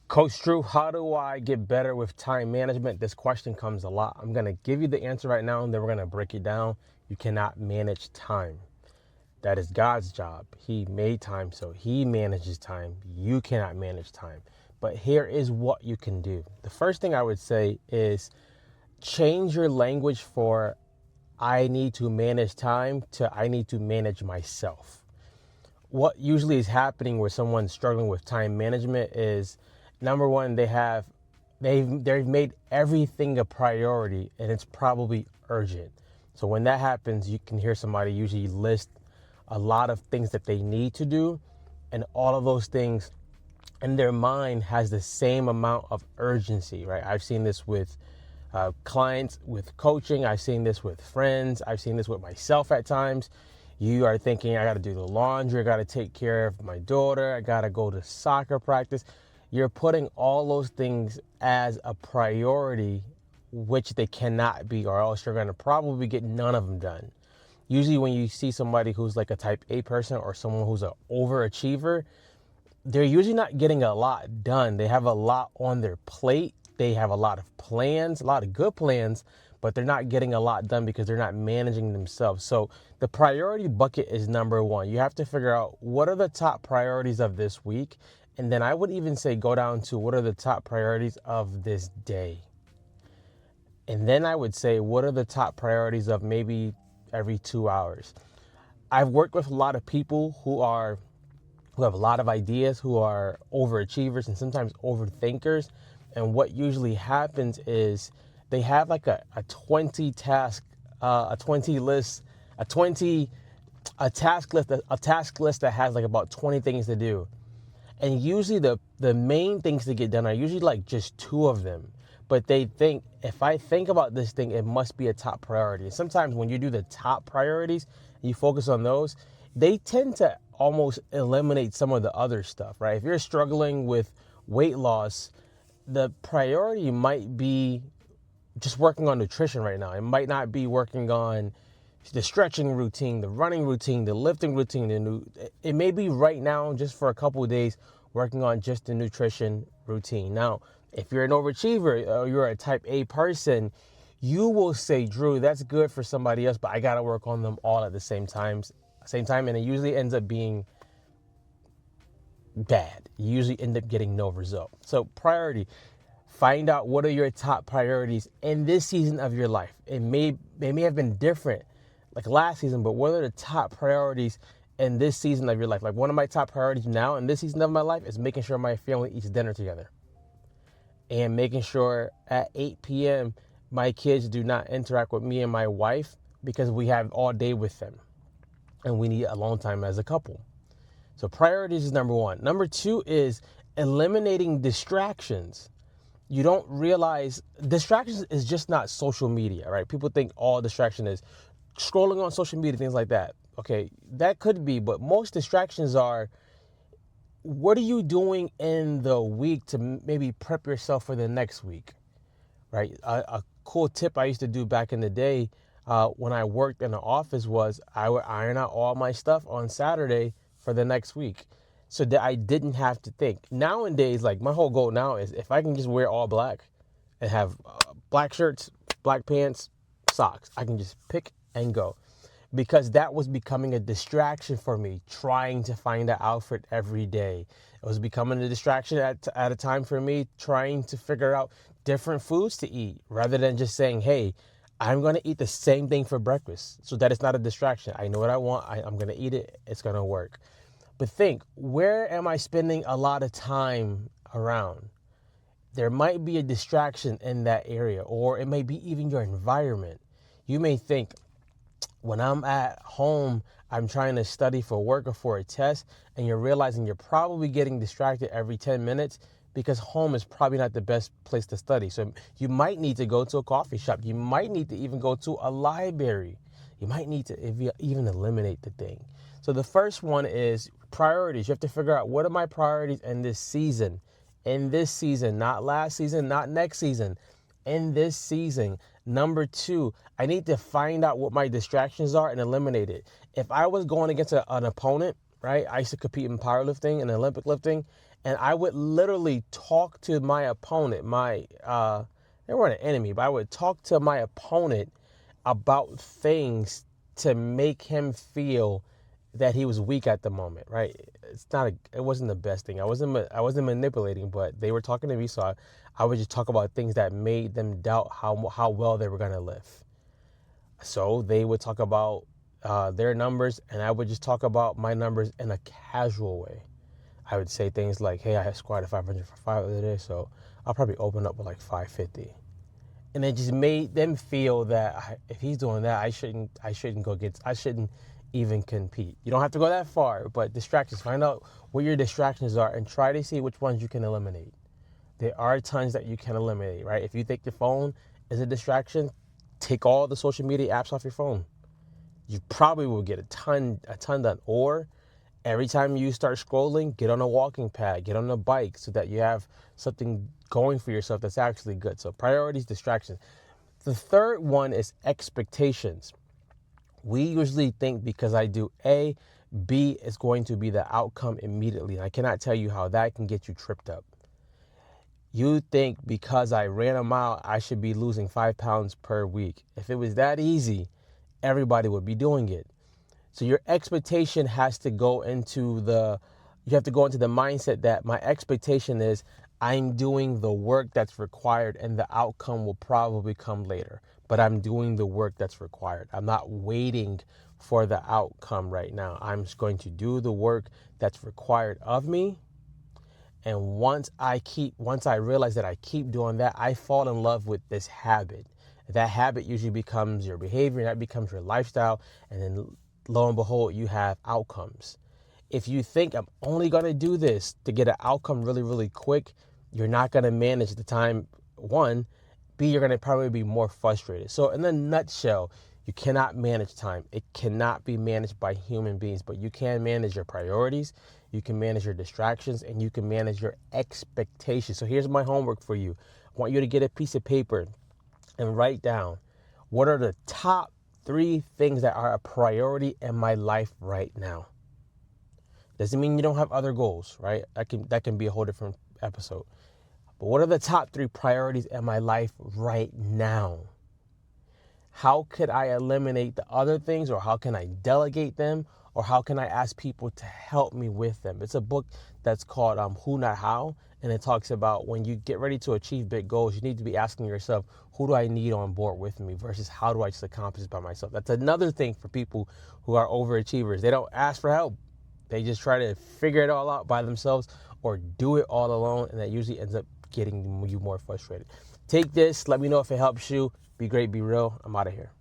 Coach Drew, how do I get better with time management? This question comes a lot. I'm going to give you the answer right now, and then we're going to break it down. You cannot manage time. That is God's job. He made time, so He manages time. You cannot manage time. But here is what you can do. The first thing I would say is change your language for I need to manage time to I need to manage myself. What usually is happening where someone's struggling with time management is, number one, they've made everything a priority, and it's probably urgent. So when that happens, you can hear somebody usually list a lot of things that they need to do, and all of those things in their mind has the same amount of urgency, right? I've seen this with clients, with coaching. I've seen this with friends. I've seen this with myself at times. You are thinking, I got to do the laundry. I got to take care of my daughter. I got to go to soccer practice. You're putting all those things as a priority, which they cannot be, or else you're going to probably get none of them done. Usually when you see somebody who's like a type A person or someone who's an overachiever, they're usually not getting a lot done. They have a lot on their plate. They have a lot of plans, a lot of good plans, but they're not getting a lot done because they're not managing themselves. So the priority bucket is number one. You have to figure out what are the top priorities of this week. And then I would even say go down to what are the top priorities of this day. And then I would say what are the top priorities of maybe every 2 hours. I've worked with a lot of people who have a lot of ideas, who are overachievers and sometimes overthinkers. And what usually happens is they have like a 20 task, a 20 list, a task list that has like about 20 things to do. And usually the main things to get done are usually like just two of them. But they think, if I think about this thing, it must be a top priority. And sometimes when you do the top priorities, you focus on those, they tend to almost eliminate some of the other stuff, right? If you're struggling with weight loss, the priority might be just working on nutrition right now. It might not be working on the stretching routine, the running routine, the lifting routine. It may be right now, just for a couple of days, working on just the nutrition routine. Now, if you're an overachiever or you're a type A person, you will say, Drew, that's good for somebody else, but I got to work on them all at the same time. And it usually ends up being bad. You usually end up getting no result. So priority, find out what are your top priorities in this season of your life. They may have been different like last season, but what are the top priorities in this season of your life? Like one of my top priorities now in this season of my life is making sure my family eats dinner together. And making sure at 8 p.m. my kids do not interact with me and my wife because we have all day with them. And we need alone time as a couple. So priorities is number one. Number two is eliminating distractions. You don't realize distractions is just not social media, right? People think all distraction is scrolling on social media, things like that. Okay, that could be, but most distractions are, what are you doing in the week to maybe prep yourself for the next week, right? A cool tip I used to do back in the day when I worked in the office was I would iron out all my stuff on Saturday for the next week so that I didn't have to think. Nowadays, like my whole goal now is if I can just wear all black and have black shirts, black pants, socks, I can just pick and go. Because that was becoming a distraction for me, trying to find an outfit every day. It was becoming a distraction at a time for me, trying to figure out different foods to eat, rather than just saying, hey, I'm going to eat the same thing for breakfast, so that it's not a distraction. I know what I want. I'm going to eat it. It's going to work. But think, where am I spending a lot of time around? There might be a distraction in that area, or it may be even your environment. You may think, when I'm at home, I'm trying to study for work or for a test, and you're realizing you're probably getting distracted every 10 minutes because home is probably not the best place to study. So you might need to go to a coffee shop. You might need to even go to a library. You might need to even eliminate the thing. So the first one is priorities. You have to figure out, what are my priorities in this season? In this season, not last season, not next season. In this season. Number two, I need to find out what my distractions are and eliminate it. If I was going against an opponent, right? I used to compete in powerlifting and Olympic lifting, And I would literally talk to my opponent, they weren't an enemy, but I would talk to my opponent about things to make him feel that he was weak at the moment, right? It wasn't the best thing. I wasn't manipulating, but they were talking to me, so I would just talk about things that made them doubt how well they were gonna live. So they would talk about their numbers, and I would just talk about my numbers in a casual way. I would say things like, "Hey, I squatted 500 for 5 the other day, so I'll probably open up with like 550." And it just made them feel that if he's doing that, I shouldn't even compete. You don't have to go that far, but distractions. Find out what your distractions are and try to see which ones you can eliminate. There are tons that you can eliminate, right? If you think your phone is a distraction, take all the social media apps off your phone. You probably will get a ton done. Or every time you start scrolling, get on a walking pad, get on a bike so that you have something going for yourself that's actually good. So priorities, distractions. The third one is expectations. We usually think because I do A, B is going to be the outcome immediately. And I cannot tell you how that can get you tripped up. You think because I ran a mile, I should be losing 5 pounds per week. If it was that easy, everybody would be doing it. So your expectation you have to go into the mindset that my expectation is I'm doing the work that's required and the outcome will probably come later. But I'm doing the work that's required. I'm not waiting for the outcome right now. I'm just going to do the work that's required of me. And once I realize that I keep doing that, I fall in love with this habit. That habit usually becomes your behavior, and that becomes your lifestyle. And then lo and behold, you have outcomes. If you think I'm only going to do this to get an outcome really, really quick, you're not going to manage the time, one. B, you're going to probably be more frustrated. So in a nutshell, you cannot manage time. It cannot be managed by human beings, but you can manage your priorities, you can manage your distractions, and you can manage your expectations. So here's my homework for you. I want you to get a piece of paper and write down what are the top 3 things that are a priority in my life right now. Doesn't mean you don't have other goals, right? That can be a whole different episode. But what are the top 3 priorities in my life right now? How could I eliminate the other things, or how can I delegate them, or how can I ask people to help me with them? It's a book that's called Who Not How, and it talks about when you get ready to achieve big goals, you need to be asking yourself, who do I need on board with me versus how do I just accomplish it by myself? That's another thing for people who are overachievers. They don't ask for help. They just try to figure it all out by themselves or do it all alone, and that usually ends up getting you more frustrated. Take this. Let me know if it helps you. Be great, be real. I'm out of here.